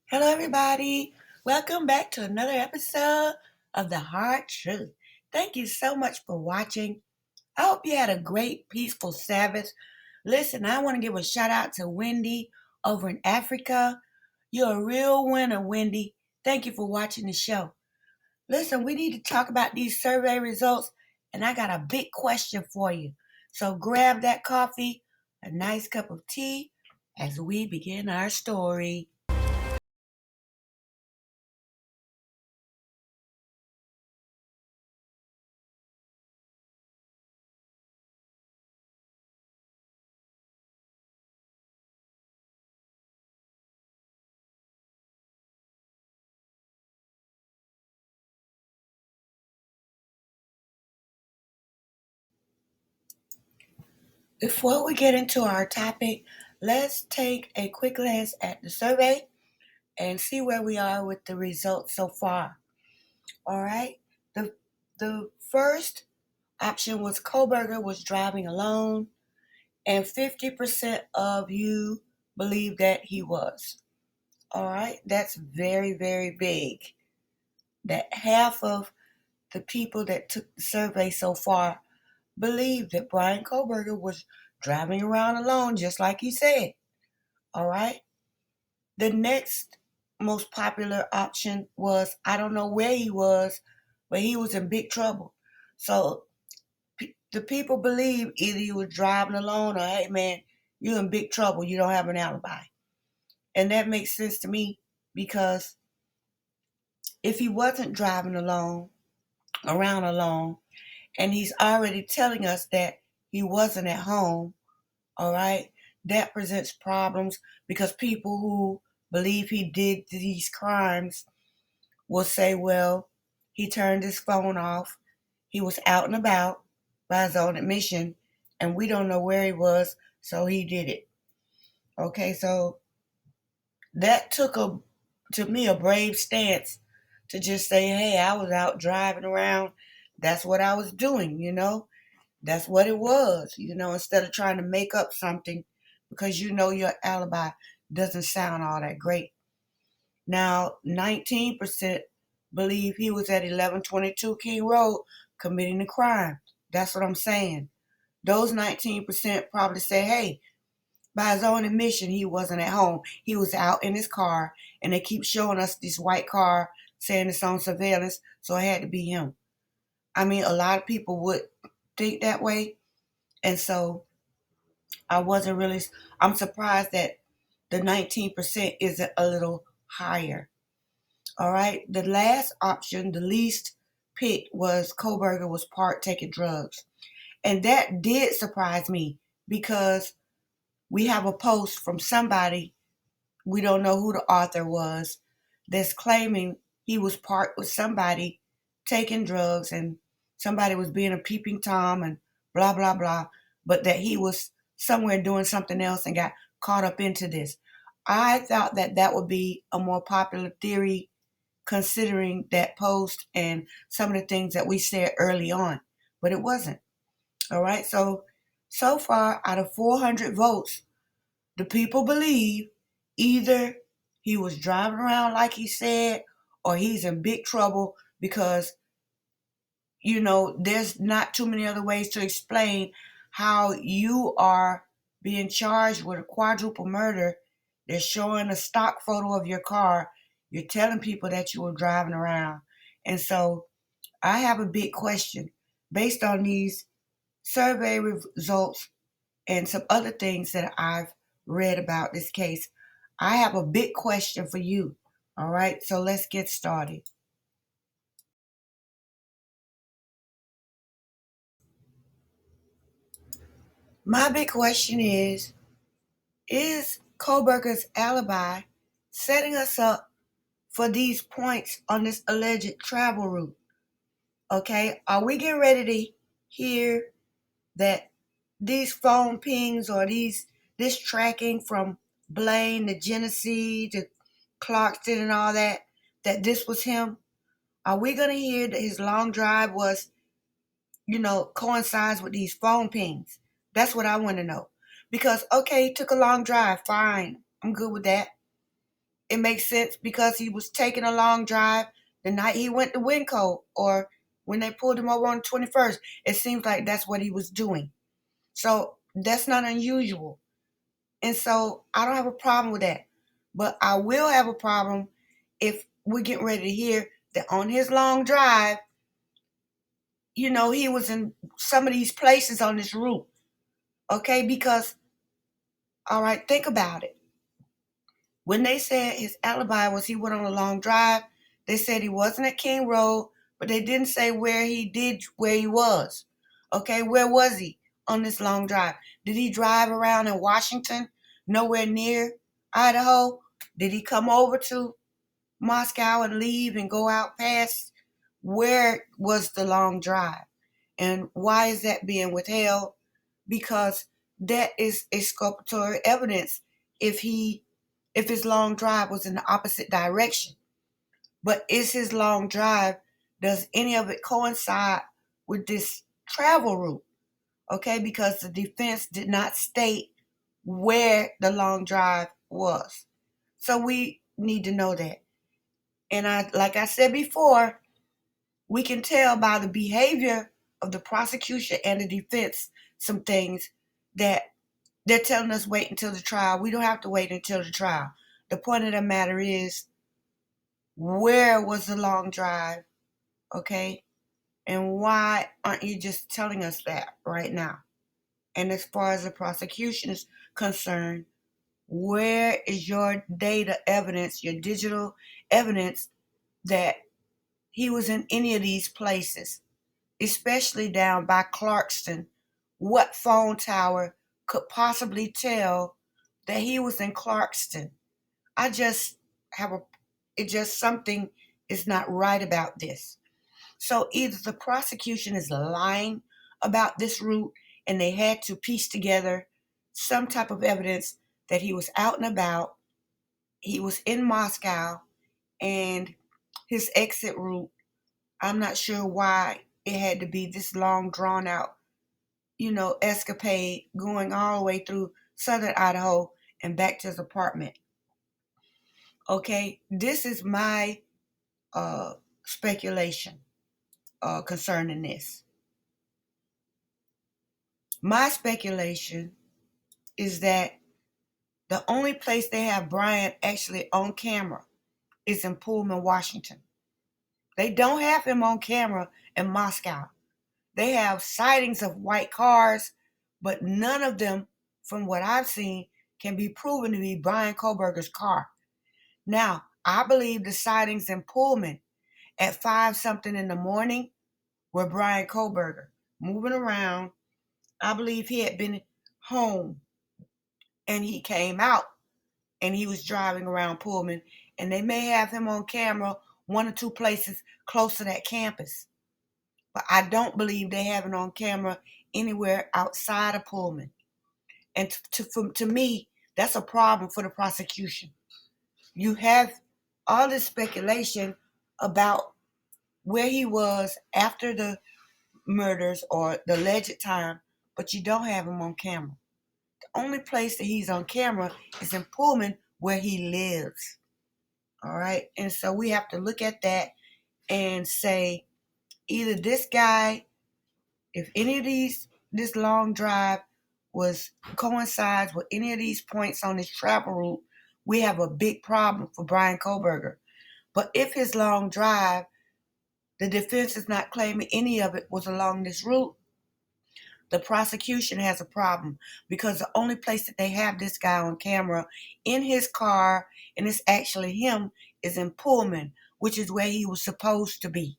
Hello, everybody. Welcome back to another episode of The Hard Truth. Thank you so much for watching. I hope you had a great, peaceful Sabbath. Listen, I want to give a shout out to Wendy over in Africa. You're a real winner, Wendy. Thank you for watching the show. Listen, we need to talk about these survey results, and I got a big question for you. So grab that coffee, a nice cup of tea, as we begin our story. Before we get into our topic, let's take a quick glance at the survey and see where we are with the results so far. All right. The first option was Kohberger was driving alone, and 50% of you believe that he was. All right. That's very, very big. That half of the people that took the survey so far believe that Brian Kohberger was driving around alone, just like he said. All right. The next most popular option was I don't know where he was, but he was in big trouble. So the people believe either he was driving alone or, hey man, you're in big trouble. You don't have an alibi. And that makes sense to me because if he wasn't driving alone, around alone, and he's already telling us that he wasn't at home, all right, that presents problems because people who believe he did these crimes will say, well, he turned his phone off. He was out and about by his own admission, and we don't know where he was, so he did it. Okay, so that took to me, a brave stance to just say, hey, I was out driving around. That's what I was doing. That's what it was, instead of trying to make up something because your alibi doesn't sound all that great. Now, 19% believe he was at 1122 King Road committing the crime. That's what I'm saying. Those 19% probably say, hey, by his own admission, he wasn't at home. He was out in his car, and they keep showing us this white car saying it's on surveillance, so it had to be him. I mean, a lot of people would think that way, and so I wasn't really, I'm surprised that the 19% isn't a little higher. All right. The last option, the least picked, was Kohberger was part taking drugs. And that did surprise me because we have a post from somebody, we don't know who the author was, that's claiming he was part with somebody taking drugs and somebody was being a peeping Tom and blah, blah, blah, but that he was somewhere doing something else and got caught up into this. I thought that that would be a more popular theory considering that post and some of the things that we said early on, but it wasn't. All right. So far, out of 400 votes, the people believe either he was driving around like he said or he's in big trouble because, there's not too many other ways to explain how you are being charged with a quadruple murder. They're showing a stock photo of your car. You're telling people that you were driving around. And so I have a big question based on these survey results and some other things that I've read about this case. I have a big question for you. All right, so let's get started. My big question is Kohberger's alibi setting us up for these points on this alleged travel route? Okay, are we getting ready to hear that these phone pings or this tracking from Blaine to Genesee to Clarkston and all that this was him? Are we gonna hear that his long drive was, coincides with these phone pings? That's what I want to know. Because okay, he took a long drive, fine. I'm good with that. It makes sense because he was taking a long drive the night he went to Winco, or when they pulled him over on the 21st. It seems like that's what he was doing. So that's not unusual. And so I don't have a problem with that. But I will have a problem if we're getting ready to hear that on his long drive, he was in some of these places on this route. Okay? Because, all right, think about it. When they said his alibi was he went on a long drive, they said he wasn't at King Road, but they didn't say where he was. Okay, where was he on this long drive? Did he drive around in Washington, nowhere near Idaho? Did he come over to Moscow and leave and go out past? Where was the long drive? And why is that being withheld? Because that is exculpatory evidence if his long drive was in the opposite direction. But is his long drive, does any of it coincide with this travel route? Okay, because the defense did not state where the long drive was. So we need to know that. And like I said before, we can tell by the behavior of the prosecution and the defense some things that they're telling us wait until the trial. We don't have to wait until the trial. The point of the matter is, where was the long drive? Okay? And why aren't you just telling us that right now? And as far as the prosecution is concerned, where is your data evidence, your digital evidence that he was in any of these places, especially down by Clarkston? What phone tower could possibly tell that he was in Clarkston? I just have it just something is not right about this. So either the prosecution is lying about this route and they had to piece together some type of evidence that he was out and about, he was in Moscow, and his exit route, I'm not sure why it had to be this long, drawn out, escapade going all the way through southern Idaho and back to his apartment. Okay, this is my uh, speculation concerning this. My speculation is that the only place they have Brian actually on camera is in Pullman, Washington. They don't have him on camera in Moscow. They have sightings of white cars, but none of them, from what I've seen, can be proven to be Brian Kohberger's car. Now, I believe the sightings in Pullman at 5 something in the morning were Brian Kohberger moving around. I believe he had been home and he came out and he was driving around Pullman, and they may have him on camera one or two places close to that campus. But I don't believe they have it on camera anywhere outside of Pullman. And to me, that's a problem for the prosecution. You have all this speculation about where he was after the murders or the alleged time, but you don't have him on camera. The only place that he's on camera is in Pullman, where he lives. All right. And so we have to look at that and say either this guy, if any of this long drive was coincides with any of these points on his travel route, we have a big problem for Brian Kohberger. But if his long drive, the defense is not claiming any of it was along this route, the prosecution has a problem because the only place that they have this guy on camera in his car, and it's actually him, is in Pullman, which is where he was supposed to be.